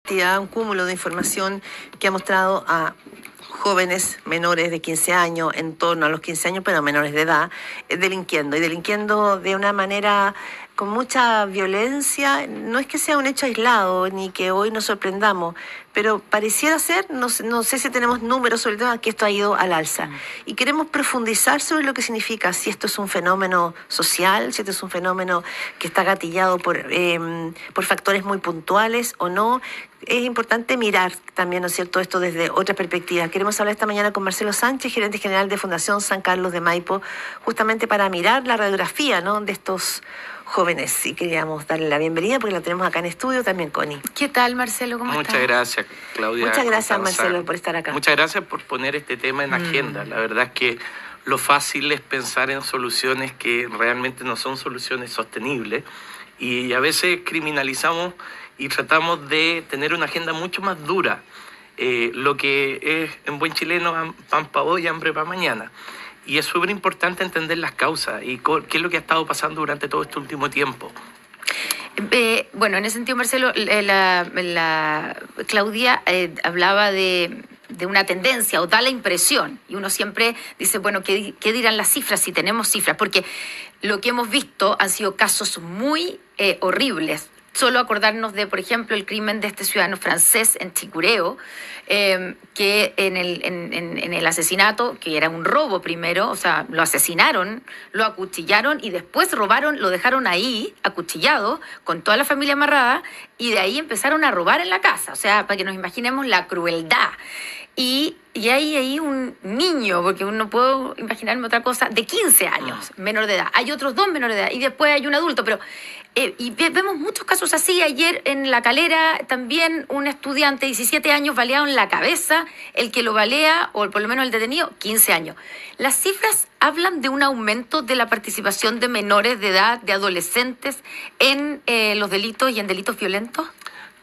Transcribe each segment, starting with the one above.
cantidad, un cúmulo de información que ha mostrado a jóvenes menores de 15 años, en torno a los 15 años, pero menores de edad, delinquiendo. Y delinquiendo de una manera con mucha violencia. No es que sea un hecho aislado, ni que hoy nos sorprendamos, pero pareciera ser, no sé si tenemos números sobre el tema, que esto ha ido al alza. Y queremos profundizar sobre lo que significa, si esto es un fenómeno social, si esto es un fenómeno que está gatillado por factores muy puntuales o no. Es importante mirar también, ¿no es cierto?, esto desde otra perspectiva. Queremos hablar esta mañana con Marcelo Sánchez, gerente general de Fundación San Carlos de Maipo, justamente para mirar la radiografía, ¿no?, de estos jóvenes. Y queríamos darle la bienvenida porque la tenemos acá en estudio también, Connie. ¿Qué tal, Marcelo? ¿Cómo estás? Muchas gracias, Claudia. Muchas gracias, Marcelo, por estar acá. Muchas gracias por poner este tema en agenda. La verdad es que lo fácil es pensar en soluciones que realmente no son soluciones sostenibles y a veces criminalizamos y tratamos de tener una agenda mucho más dura, lo que es en buen chileno pan para hoy, hambre para mañana. Y es súper importante entender las causas y qué es lo que ha estado pasando durante todo este último tiempo. Bueno, en ese sentido, Marcelo, la Claudia hablaba de una tendencia o da la impresión, y uno siempre dice, bueno, ¿qué dirán las cifras si tenemos cifras? Porque lo que hemos visto han sido casos muy horribles. Solo acordarnos de, por ejemplo, el crimen de este ciudadano francés en Chicureo, que en el asesinato, que era un robo primero, o sea, lo asesinaron, lo acuchillaron y después robaron, lo dejaron ahí, acuchillado, con toda la familia amarrada, y de ahí empezaron a robar en la casa. O sea, para que nos imaginemos la crueldad. Y hay ahí un niño, porque no puedo imaginarme otra cosa, de 15 años, menor de edad. Hay otros 2 menores de edad y después hay un adulto, pero y vemos muchos casos así. Ayer en La Calera también un estudiante de 17 años baleado en la cabeza, el que lo balea, o por lo menos el detenido, 15 años. Las cifras hablan de un aumento de la participación de menores de edad, de adolescentes, en los delitos y en delitos violentos.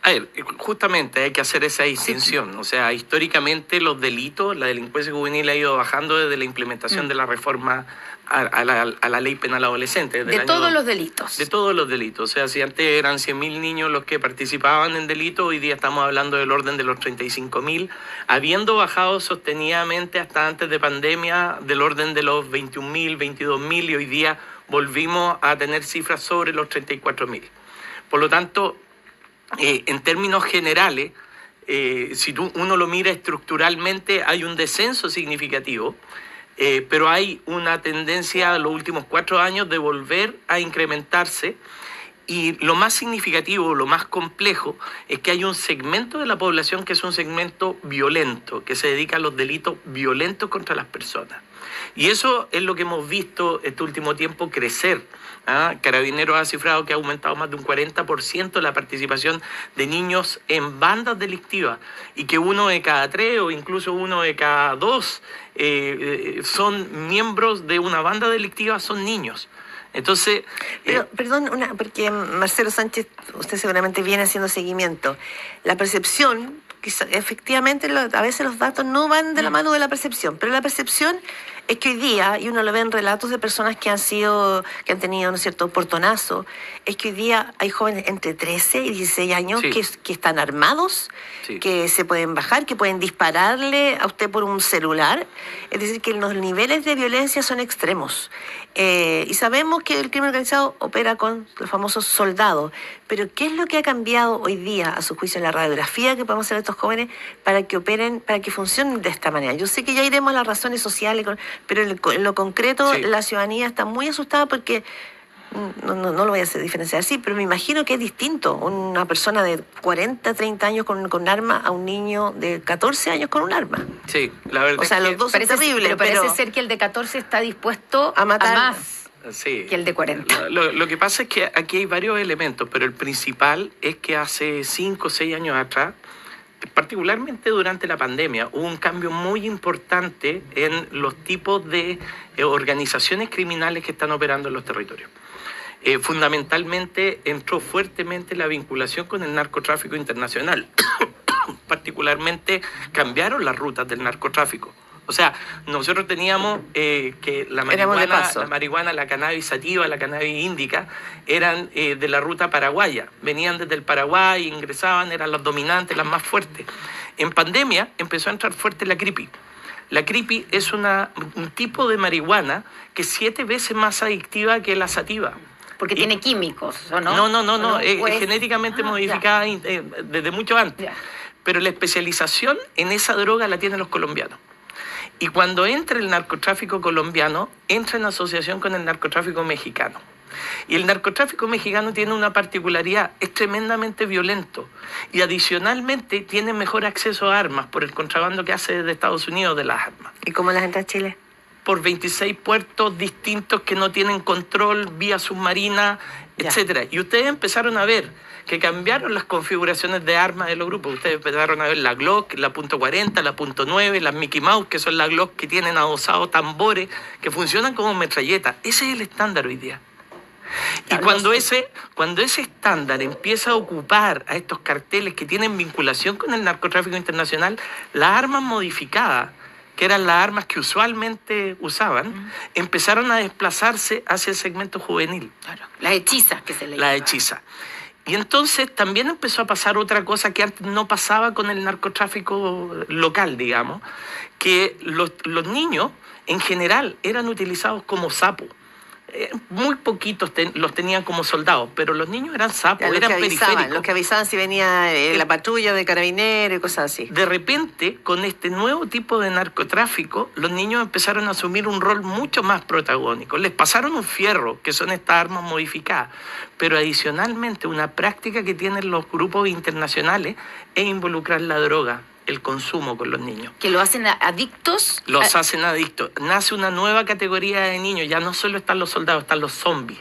A ver, justamente hay que hacer esa distinción. Sí. O sea, históricamente los delitos, la delincuencia juvenil ha ido bajando desde la implementación de la reforma a la ley penal adolescente. De todos los delitos. De todos los delitos. O sea, si antes eran 100.000 niños los que participaban en delitos, hoy día estamos hablando del orden de los 35.000, habiendo bajado sostenidamente hasta antes de pandemia del orden de los 21.000, 22.000, y hoy día volvimos a tener cifras sobre los 34.000. Por lo tanto, en términos generales, si uno lo mira estructuralmente, hay un descenso significativo, pero hay una tendencia en los últimos 4 años de volver a incrementarse. Y lo más significativo, lo más complejo, es que hay un segmento de la población que es un segmento violento, que se dedica a los delitos violentos contra las personas. Y eso es lo que hemos visto este último tiempo crecer. Carabineros ha cifrado que ha aumentado más de un 40% la participación de niños en bandas delictivas, y que 1 de cada 3 o incluso 1 de cada 2 son miembros de una banda delictiva, son niños. Entonces, pero, perdón, porque Marcelo Sánchez, usted seguramente viene haciendo seguimiento. La percepción, efectivamente, a veces los datos no van de la mano de la percepción, pero la percepción es que hoy día, y uno lo ve en relatos de personas que han tenido un cierto portonazo, es que hoy día hay jóvenes entre 13 y 16 años que están armados, que se pueden bajar, que pueden dispararle a usted por un celular. Es decir, que los niveles de violencia son extremos. Y sabemos que el crimen organizado opera con los famosos soldados. Pero ¿qué es lo que ha cambiado hoy día, a su juicio, en la radiografía que podemos hacer a estos jóvenes para que operen, para que funcionen de esta manera? Yo sé que ya iremos a las razones sociales, pero en lo concreto la ciudadanía está muy asustada porque no lo voy a hacer diferenciar así, pero me imagino que es distinto una persona de 40, 30 años con arma a un niño de 14 años con un arma. Sí, la verdad. O sea, los dos son terribles. Pero parece ser que el de 14 está dispuesto a matar más que el de 40. Lo que pasa es que aquí hay varios elementos, pero el principal es que hace 5 o 6 años atrás, particularmente durante la pandemia, hubo un cambio muy importante en los tipos de organizaciones criminales que están operando en los territorios. Fundamentalmente entró fuertemente la vinculación con el narcotráfico internacional. Particularmente cambiaron las rutas del narcotráfico. O sea, nosotros teníamos que la marihuana, la cannabis sativa, la cannabis índica, eran de la ruta paraguaya. Venían desde el Paraguay, ingresaban, eran las dominantes, las más fuertes. En pandemia empezó a entrar fuerte la creepy. La creepy es un tipo de marihuana que es 7 veces más adictiva que la sativa. Porque tiene químicos, ¿o no? No, es genéticamente modificada desde mucho antes. Ya. Pero la especialización en esa droga la tienen los colombianos. Y cuando entra el narcotráfico colombiano, entra en asociación con el narcotráfico mexicano. Y el narcotráfico mexicano tiene una particularidad, es tremendamente violento. Y adicionalmente tiene mejor acceso a armas por el contrabando que hace desde Estados Unidos de las armas. ¿Y cómo las entra a Chile? Por 26 puertos distintos que no tienen control, vía submarina, etcétera. Y ustedes empezaron a ver que cambiaron las configuraciones de armas de los grupos. Ustedes empezaron a ver la Glock, la .40, la .9, las Mickey Mouse, que son las Glock que tienen adosados tambores, que funcionan como metralletas. Ese es el estándar hoy día. Y cuando ese estándar empieza a ocupar a estos carteles que tienen vinculación con el narcotráfico internacional, las armas modificadas, que eran las armas que usualmente usaban, empezaron a desplazarse hacia el segmento juvenil. Claro. Las hechizas que se le llaman. Las hechizas. Y entonces también empezó a pasar otra cosa que antes no pasaba con el narcotráfico local, digamos, que los niños en general eran utilizados como sapos. Muy poquitos los tenían como soldados, pero los niños eran sapos, eran periféricos. Los que avisaban si venía la patrulla de carabineros y cosas así. De repente, con este nuevo tipo de narcotráfico, los niños empezaron a asumir un rol mucho más protagónico. Les pasaron un fierro, que son estas armas modificadas, pero adicionalmente una práctica que tienen los grupos internacionales es involucrar la droga, el consumo con los niños. ¿Que lo hacen adictos? Los hacen adictos. Nace una nueva categoría de niños. Ya no solo están los soldados, están los zombies.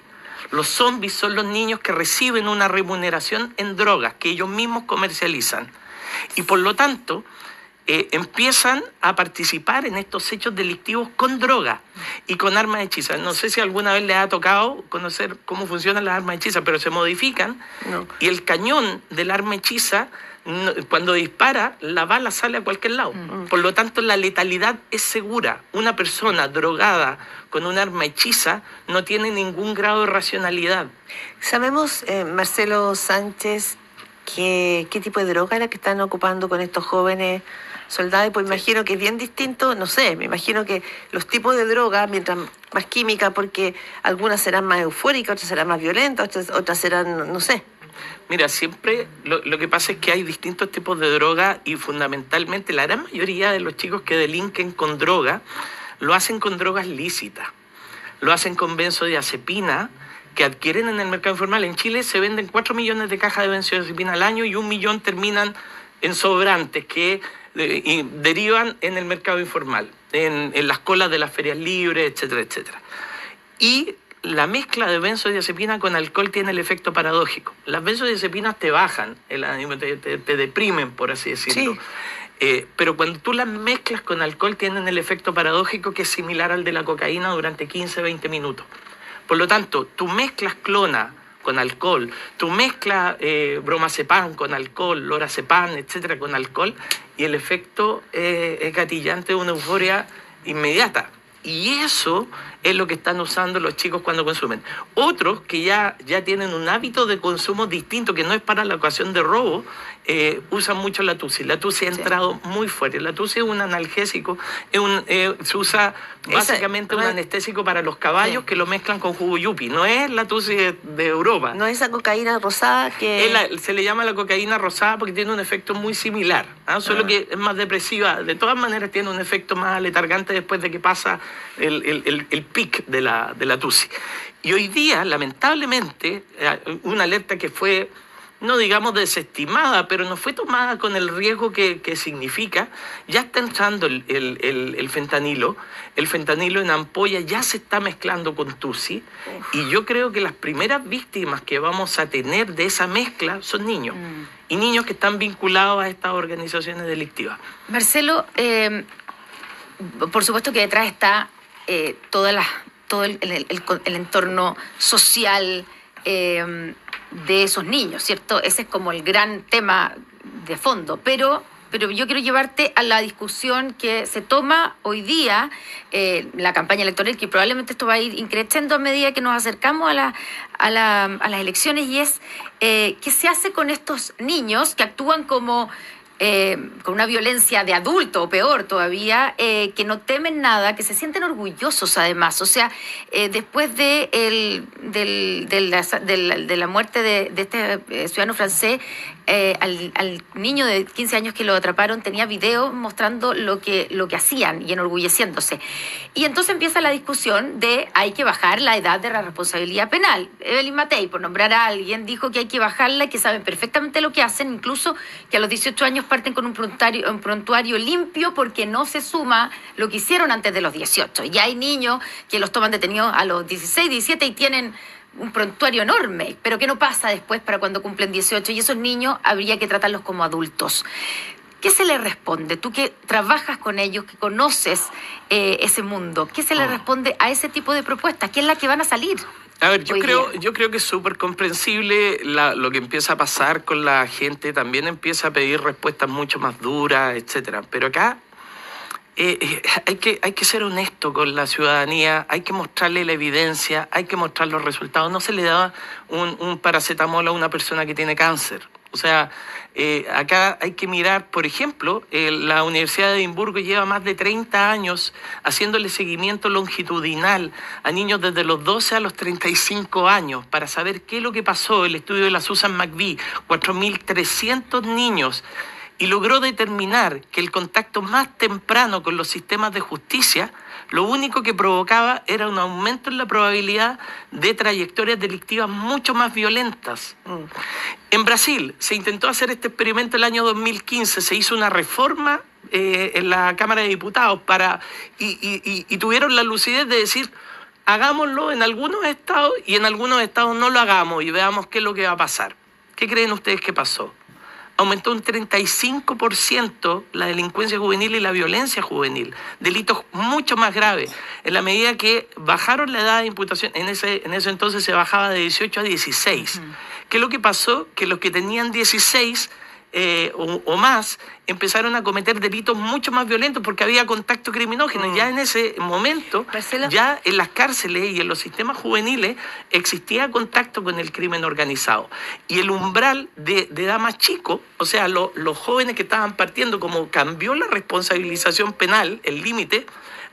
Los zombies son los niños que reciben una remuneración en drogas que ellos mismos comercializan. Y por lo tanto, empiezan a participar en estos hechos delictivos con droga y con armas hechizas. No sé si alguna vez les ha tocado conocer cómo funcionan las armas hechizas, pero se modifican y el cañón del arma hechiza, cuando dispara, la bala sale a cualquier lado. Por lo tanto, la letalidad es segura. Una persona drogada con un arma hechiza no tiene ningún grado de racionalidad. ¿Sabemos, Marcelo Sánchez, qué tipo de droga es la que están ocupando con estos jóvenes soldados? Pues imagino que es bien distinto, no sé, me imagino que los tipos de droga, mientras más química, porque algunas serán más eufóricas, otras serán más violentas, otras serán, no sé. Mira, siempre lo que pasa es que hay distintos tipos de droga y fundamentalmente la gran mayoría de los chicos que delinquen con droga lo hacen con drogas lícitas. Lo hacen con benzodiazepina que adquieren en el mercado informal. En Chile se venden 4 millones de cajas de benzodiazepina al año y 1 millón terminan en sobrantes que derivan en el mercado informal, en las colas de las ferias libres, etcétera, etcétera. Y la mezcla de benzodiazepina con alcohol tiene el efecto paradójico. Las benzodiazepinas te bajan el ánimo, te deprimen, por así decirlo. Sí. Pero cuando tú las mezclas con alcohol tienen el efecto paradójico que es similar al de la cocaína durante 15-20 minutos. Por lo tanto, tú mezclas clona con alcohol, tú mezclas bromazepam con alcohol, lorazepam, etcétera, con alcohol, y el efecto es gatillante de una euforia inmediata. Y eso es lo que están usando los chicos cuando consumen. Otros que ya tienen un hábito de consumo distinto, que no es para la ocasión de robo, usan mucho la tusi. La tusi ha entrado muy fuerte. La tusi es un analgésico, se usa básicamente un anestésico para los caballos que lo mezclan con jugo yupi. No es la tusi de Europa. No es esa cocaína rosada que... se le llama la cocaína rosada porque tiene un efecto muy similar, solo que es más depresiva. De todas maneras tiene un efecto más aletargante después de que pasa el pic de la tusi. Y hoy día, lamentablemente, una alerta que fue, no digamos desestimada, pero no fue tomada con el riesgo que significa, ya está entrando el fentanilo. El fentanilo en ampolla ya se está mezclando con tusi. Y yo creo que las primeras víctimas que vamos a tener de esa mezcla son niños. Y niños que están vinculados a estas organizaciones delictivas. Marcelo, por supuesto que detrás está todo el entorno social de esos niños, ¿cierto? Ese es como el gran tema de fondo, pero pero yo quiero llevarte a la discusión que se toma hoy día, la campaña electoral, que probablemente esto va a ir increciendo a medida que nos acercamos a las elecciones, y es qué se hace con estos niños que actúan como con una violencia de adulto o peor todavía, que no temen nada, que se sienten orgullosos además. O sea, después de la muerte de este ciudadano francés, al niño de 15 años que lo atraparon tenía video mostrando lo que hacían y enorgulleciéndose. Y entonces empieza la discusión de hay que bajar la edad de la responsabilidad penal. Evelyn Matei, por nombrar a alguien, dijo que hay que bajarla, que saben perfectamente lo que hacen, incluso que a los 18 años parten con un prontuario limpio porque no se suma lo que hicieron antes de los 18. Ya hay niños que los toman detenidos a los 16, 17 y tienen un prontuario enorme, pero ¿qué no pasa después para cuando cumplen 18? Y esos niños habría que tratarlos como adultos. ¿Qué se les responde? Tú que trabajas con ellos, que conoces ese mundo, ¿qué se les responde a ese tipo de propuestas? ¿Qué es la que van a salir? A ver, yo creo que es súper comprensible lo que empieza a pasar con la gente. También empieza a pedir respuestas mucho más duras, etcétera. Pero acá hay que ser honesto con la ciudadanía, hay que mostrarle la evidencia, hay que mostrar los resultados. No se le da un paracetamol a una persona que tiene cáncer. O sea, acá hay que mirar, por ejemplo, la Universidad de Edimburgo lleva más de 30 años haciéndole seguimiento longitudinal a niños desde los 12 a los 35 años para saber qué es lo que pasó. El estudio de la Susan McVie, 4.300 niños, y logró determinar que el contacto más temprano con los sistemas de justicia lo único que provocaba era un aumento en la probabilidad de trayectorias delictivas mucho más violentas. En Brasil se intentó hacer este experimento el año 2015, se hizo una reforma en la Cámara de Diputados y tuvieron la lucidez de decir, hagámoslo en algunos estados y en algunos estados no lo hagamos y veamos qué es lo que va a pasar. ¿Qué creen ustedes que pasó? Aumentó un 35% la delincuencia juvenil y la violencia juvenil, delitos mucho más graves. En la medida que bajaron la edad de imputación, en ese entonces se bajaba de 18 a 16. ¿Qué es lo que pasó? Que los que tenían 16 o más empezaron a cometer delitos mucho más violentos porque había contacto criminógeno. Ya en ese momento, Marcelo, ya en las cárceles y en los sistemas juveniles existía contacto con el crimen organizado. Y el umbral de edad más chico, o sea, los jóvenes que estaban partiendo, como cambió la responsabilización penal, el límite,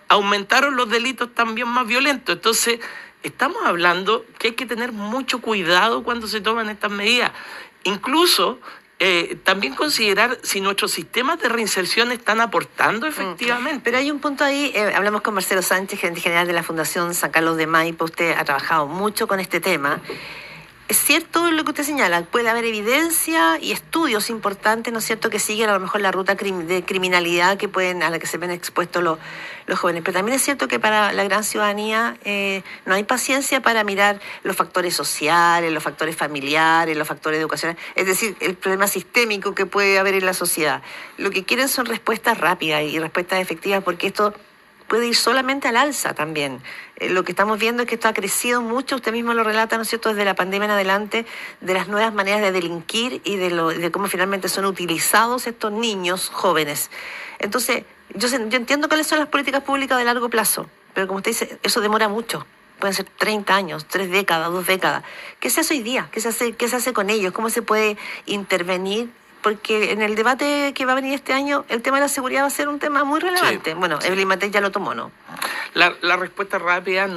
aumentaron los delitos también más violentos. Entonces, estamos hablando que hay que tener mucho cuidado cuando se toman estas medidas. Incluso también considerar si nuestros sistemas de reinserción están aportando efectivamente. Pero hay un punto ahí, hablamos con Marcelo Sánchez, gerente general de la Fundación San Carlos de Maipo. Usted ha trabajado mucho con este tema. Es cierto lo que usted señala, puede haber evidencia y estudios importantes, ¿no es cierto?, que siguen a lo mejor la ruta de criminalidad a la que se ven expuestos los jóvenes. Pero también es cierto que para la gran ciudadanía no hay paciencia para mirar los factores sociales, los factores familiares, los factores educacionales, es decir, el problema sistémico que puede haber en la sociedad. Lo que quieren son respuestas rápidas y respuestas efectivas, porque esto puede ir solamente al alza también. Lo que estamos viendo es que esto ha crecido mucho, usted mismo lo relata, ¿no es cierto?, desde la pandemia en adelante, de las nuevas maneras de delinquir y de cómo finalmente son utilizados estos niños jóvenes. Entonces, yo entiendo cuáles son las políticas públicas de largo plazo, pero como usted dice, eso demora mucho. Pueden ser 30 años, 3 décadas, 2 décadas. ¿Qué se hace hoy día? ¿Qué se hace con ellos? ¿Cómo se puede intervenir? Porque en el debate que va a venir este año, el tema de la seguridad va a ser un tema muy relevante. Sí. Bueno, Evelyn Matei ya lo tomó, ¿no? La respuesta rápida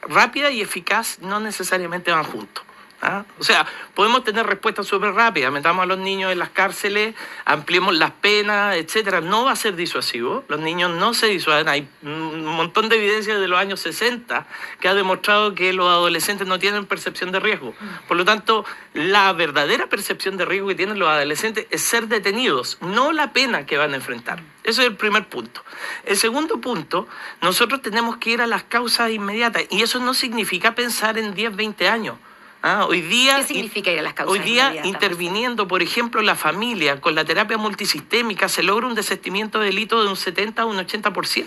rápida y eficaz no necesariamente van juntos. ¿Ah? O sea, podemos tener respuestas súper rápidas, metamos a los niños en las cárceles, ampliemos las penas, etcétera. No va a ser disuasivo, los niños no se disuaden. Hay un montón de evidencia de los años 60 que ha demostrado que los adolescentes no tienen percepción de riesgo. Por lo tanto, la verdadera percepción de riesgo que tienen los adolescentes es ser detenidos, no la pena que van a enfrentar. Ese es el primer punto. El segundo punto, nosotros tenemos que ir a las causas inmediatas y eso no significa pensar en 10, 20 años. Hoy día, ¿qué significa ir a las causas hoy día inmediatas? Interviniendo, por ejemplo, la familia con la terapia multisistémica se logra un desistimiento de delito de un 70 a un 80%.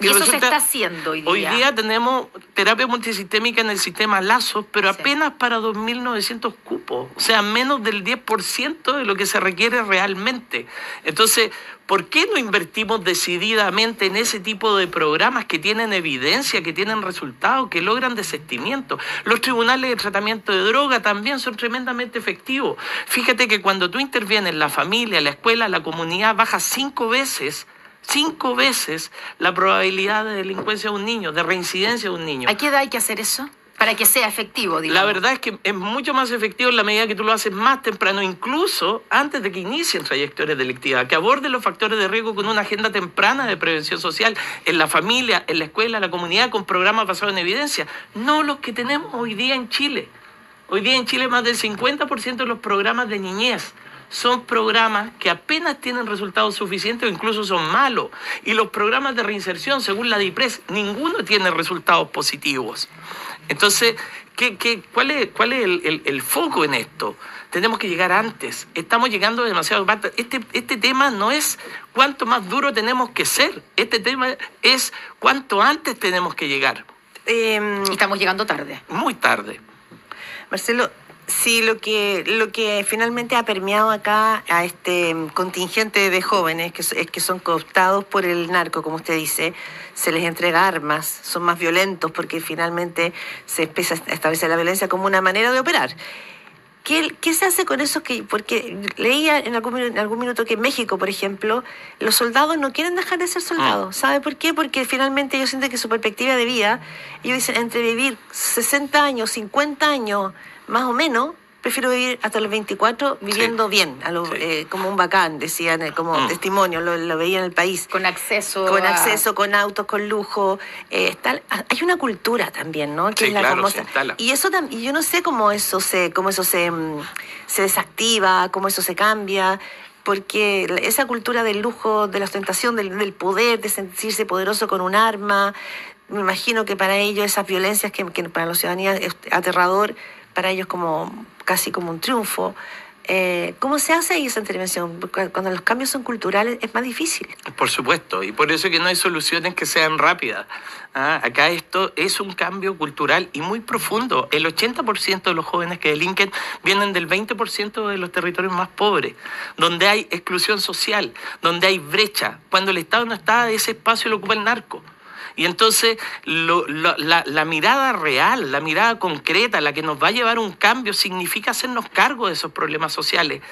Y eso se está haciendo hoy día. Hoy día tenemos terapia multisistémica en el sistema Lazos, pero apenas para 2.900 cupos. O sea, menos del 10% de lo que se requiere realmente. Entonces, ¿por qué no invertimos decididamente en ese tipo de programas que tienen evidencia, que tienen resultados, que logran desistimiento? Los tribunales de tratamiento de droga también son tremendamente efectivos. Fíjate que cuando tú intervienes en la familia, la escuela, la comunidad, baja 5 veces la probabilidad de delincuencia de un niño, de reincidencia de un niño. ¿A qué edad hay que hacer eso? Para que sea efectivo, digamos. La verdad es que es mucho más efectivo en la medida que tú lo haces más temprano, incluso antes de que inicien trayectorias delictivas, que aborden los factores de riesgo con una agenda temprana de prevención social en la familia, en la escuela, en la comunidad, con programas basados en evidencia, no los que tenemos hoy día en Chile. Hoy día en Chile más del 50% de los programas de niñez son programas que apenas tienen resultados suficientes o incluso son malos. Y los programas de reinserción, según la DIPRES, ninguno tiene resultados positivos. Entonces, ¿cuál es el foco en esto? Tenemos que llegar antes. Estamos llegando demasiado tarde. Este tema no es cuánto más duro tenemos que ser. Este tema es cuánto antes tenemos que llegar. Estamos llegando tarde. Muy tarde. Marcelo, sí, lo que finalmente ha permeado acá a este contingente de jóvenes que son cooptados por el narco, como usted dice, se les entrega armas, son más violentos porque finalmente se empieza a establecer la violencia como una manera de operar. ¿Qué se hace con eso? Porque leía en algún minuto que en México, por ejemplo, los soldados no quieren dejar de ser soldados. ¿Sabe por qué? Porque finalmente ellos sienten que su perspectiva de vida, ellos dicen, entre vivir 60 años, 50 años, más o menos, prefiero vivir hasta los 24 viviendo bien, como un bacán, decían, como testimonio, lo veía en el país. Con acceso, con autos, con lujo. Hay una cultura también, ¿no? Que sí, es la claro, famosa. Y eso y yo no sé cómo eso se desactiva, cómo eso se cambia, porque esa cultura del lujo, de la ostentación, del poder, de sentirse poderoso con un arma, me imagino que para ellos esas violencias que para la ciudadanía es aterrador, para ellos casi como un triunfo. ¿Cómo se hace ahí esa intervención? Porque cuando los cambios son culturales es más difícil. Por supuesto, y por eso es que no hay soluciones que sean rápidas. Acá esto es un cambio cultural y muy profundo. El 80% de los jóvenes que delinquen vienen del 20% de los territorios más pobres, donde hay exclusión social, donde hay brecha. Cuando el Estado no está, ese espacio lo ocupa el narco. Y entonces la mirada real, la mirada concreta, la que nos va a llevar a un cambio, significa hacernos cargo de esos problemas sociales.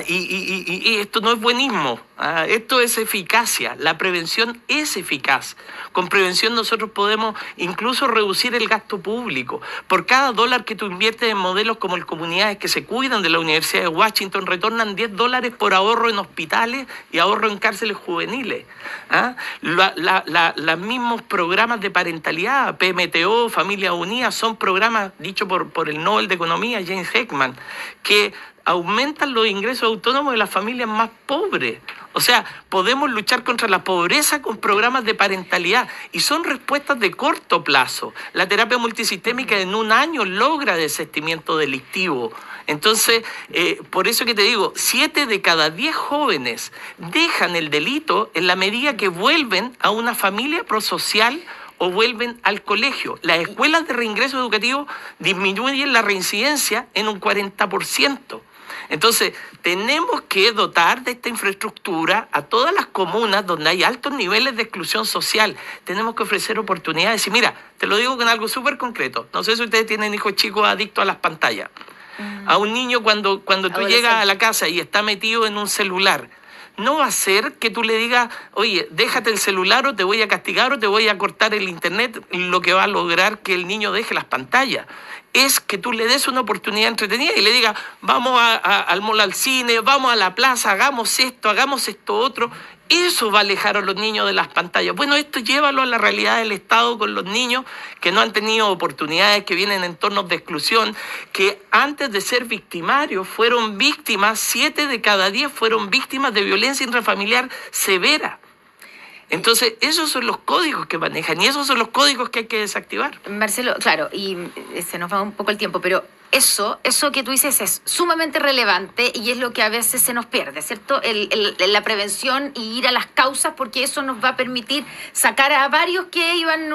Y esto no es buenismo, esto es eficacia. La prevención es eficaz. Con prevención nosotros podemos incluso reducir el gasto público. Por cada $1 que tú inviertes en modelos como el Comunidades que se cuidan de la Universidad de Washington, retornan $10 por ahorro en hospitales y ahorro en cárceles juveniles. Los mismos programas de parentalidad, PMTO, Familia Unida, son programas dichos por el Nobel de Economía, James Heckman, que aumentan los ingresos autónomos de las familias más pobres. O sea, podemos luchar contra la pobreza con programas de parentalidad y son respuestas de corto plazo. La terapia multisistémica en un año logra desistimiento delictivo. Entonces, por eso que te digo, 7 de cada 10 jóvenes dejan el delito en la medida que vuelven a una familia prosocial o vuelven al colegio. Las escuelas de reingreso educativo disminuyen la reincidencia en un 40%. Entonces, tenemos que dotar de esta infraestructura a todas las comunas donde hay altos niveles de exclusión social. Tenemos que ofrecer oportunidades. Y mira, te lo digo con algo súper concreto. No sé si ustedes tienen hijos chicos adictos a las pantallas. A un niño cuando tú llegas a la casa y está metido en un celular, no va a ser que tú le digas, oye, déjate el celular o te voy a castigar o te voy a cortar el internet, lo que va a lograr que el niño deje las pantallas. Es que tú le des una oportunidad entretenida y le digas, vamos al mall, al cine, vamos a la plaza, hagamos esto otro. Eso va a alejar a los niños de las pantallas. Bueno, esto llévalo a la realidad del Estado con los niños que no han tenido oportunidades, que vienen en entornos de exclusión, que antes de ser victimarios fueron víctimas, 7 de cada 10 fueron víctimas de violencia intrafamiliar severa. Entonces, esos son los códigos que manejan y esos son los códigos que hay que desactivar. Marcelo, claro, y se nos va un poco el tiempo, pero eso que tú dices es sumamente relevante y es lo que a veces se nos pierde, ¿cierto? La prevención y ir a las causas, porque eso nos va a permitir sacar a varios que iban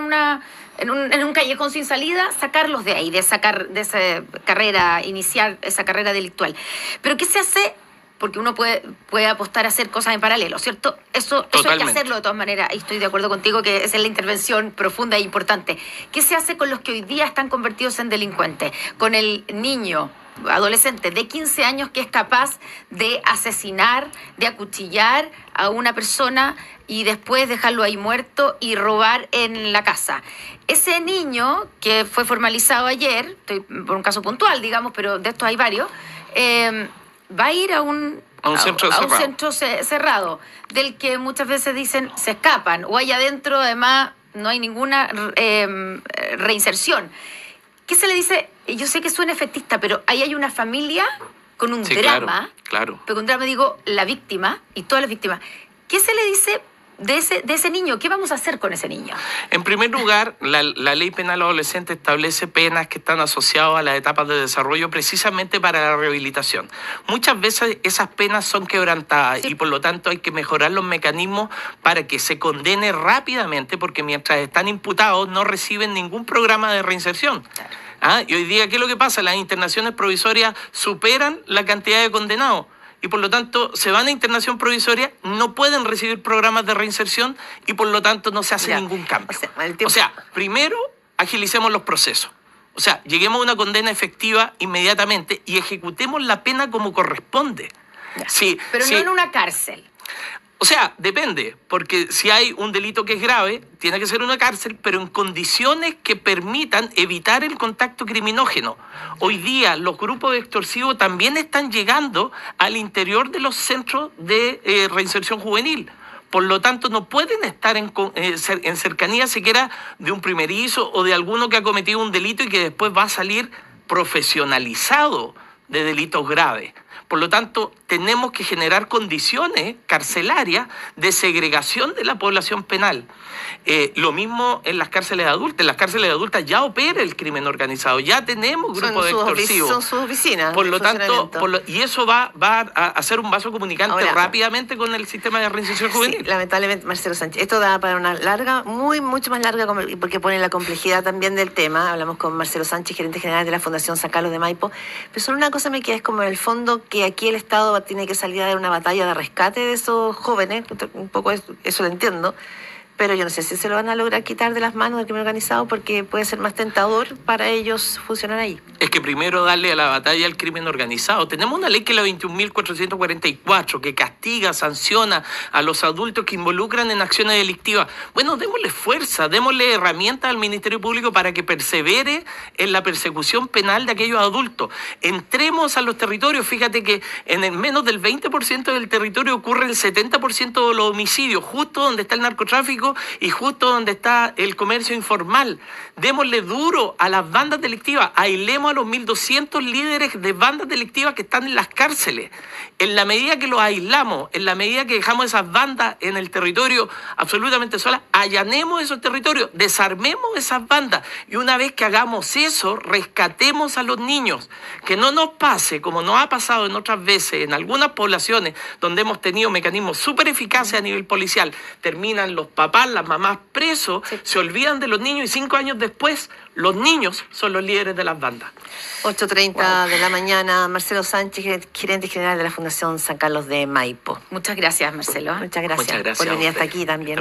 en un callejón sin salida, sacarlos de ahí, de esa carrera, iniciar esa carrera delictual. Pero ¿qué se hace? Porque uno puede apostar a hacer cosas en paralelo, ¿cierto? Eso hay que hacerlo de todas maneras. Y estoy de acuerdo contigo que esa es la intervención profunda e importante. ¿Qué se hace con los que hoy día están convertidos en delincuentes? Con el niño, adolescente de 15 años que es capaz de asesinar, de acuchillar a una persona y después dejarlo ahí muerto y robar en la casa. Ese niño que fue formalizado ayer, estoy por un caso puntual, digamos, pero de estos hay varios, va a ir a un centro cerrado, del que muchas veces dicen se escapan, o allá adentro además no hay ninguna reinserción. ¿Qué se le dice? Yo sé que suena efectista, pero ahí hay una familia con un drama. Claro. Pero con drama digo la víctima y todas las víctimas. ¿Qué se le dice de ese niño? ¿Qué vamos a hacer con ese niño? En primer lugar, la ley penal adolescente establece penas que están asociadas a las etapas de desarrollo precisamente para la rehabilitación. Muchas veces esas penas son quebrantadas y por lo tanto hay que mejorar los mecanismos para que se condene rápidamente, porque mientras están imputados no reciben ningún programa de reinserción. Claro. Y hoy día, ¿qué es lo que pasa? Las internaciones provisorias superan la cantidad de condenados. Y por lo tanto se van a internación provisoria, no pueden recibir programas de reinserción y por lo tanto no se hace ningún cambio. O sea, primero agilicemos los procesos. O sea, lleguemos a una condena efectiva inmediatamente y ejecutemos la pena como corresponde. Sí, pero no en una cárcel. O sea, depende, porque si hay un delito que es grave, tiene que ser una cárcel, pero en condiciones que permitan evitar el contacto criminógeno. Hoy día los grupos extorsivos también están llegando al interior de los centros de reinserción juvenil. Por lo tanto, no pueden estar en cercanía siquiera de un primerizo o de alguno que ha cometido un delito y que después va a salir profesionalizado de delitos graves. Por lo tanto, tenemos que generar condiciones carcelarias de segregación de la población penal. Lo mismo en las cárceles adultas. En las cárceles adultas ya opera el crimen organizado, ya tenemos grupos extorsivos. Son sus oficinas. Por lo tanto, y eso va a hacer un vaso comunicante rápidamente con el sistema de reinserción juvenil. Sí, lamentablemente, Marcelo Sánchez, esto da para una larga, mucho más larga, porque pone la complejidad también del tema. Hablamos con Marcelo Sánchez, gerente general de la Fundación San Carlos de Maipo. Pero solo una cosa me queda, es como en el fondo que aquí el Estado tiene que salir a dar una batalla de rescate de esos jóvenes, un poco eso lo entiendo, pero yo no sé si se lo van a lograr quitar de las manos del crimen organizado, porque puede ser más tentador para ellos funcionar ahí. Es que primero darle a la batalla al crimen organizado. Tenemos una ley que es la 21.444, que castiga, sanciona a los adultos que involucran en acciones delictivas. Bueno, démosle fuerza, démosle herramientas al Ministerio Público para que persevere en la persecución penal de aquellos adultos. Entremos a los territorios. Fíjate que en el menos del 20% del territorio ocurre el 70% de los homicidios, justo donde está el narcotráfico y justo donde está el comercio informal. Démosle duro a las bandas delictivas, aislemos a los 1.200 líderes de bandas delictivas que están en las cárceles. En la medida que los aislamos, en la medida que dejamos esas bandas en el territorio absolutamente solas, allanemos esos territorios, desarmemos esas bandas y una vez que hagamos eso, rescatemos a los niños. Que no nos pase, como nos ha pasado en otras veces, en algunas poblaciones donde hemos tenido mecanismos súper eficaces a nivel policial, terminan los papás, las mamás presos, se olvidan de los niños y 5 años después los niños son los líderes de las bandas. 8:30 de la mañana, Marcelo Sánchez, gerente general de la Fundación San Carlos de Maipo. Muchas gracias, Marcelo. Muchas gracias por venir hasta aquí también.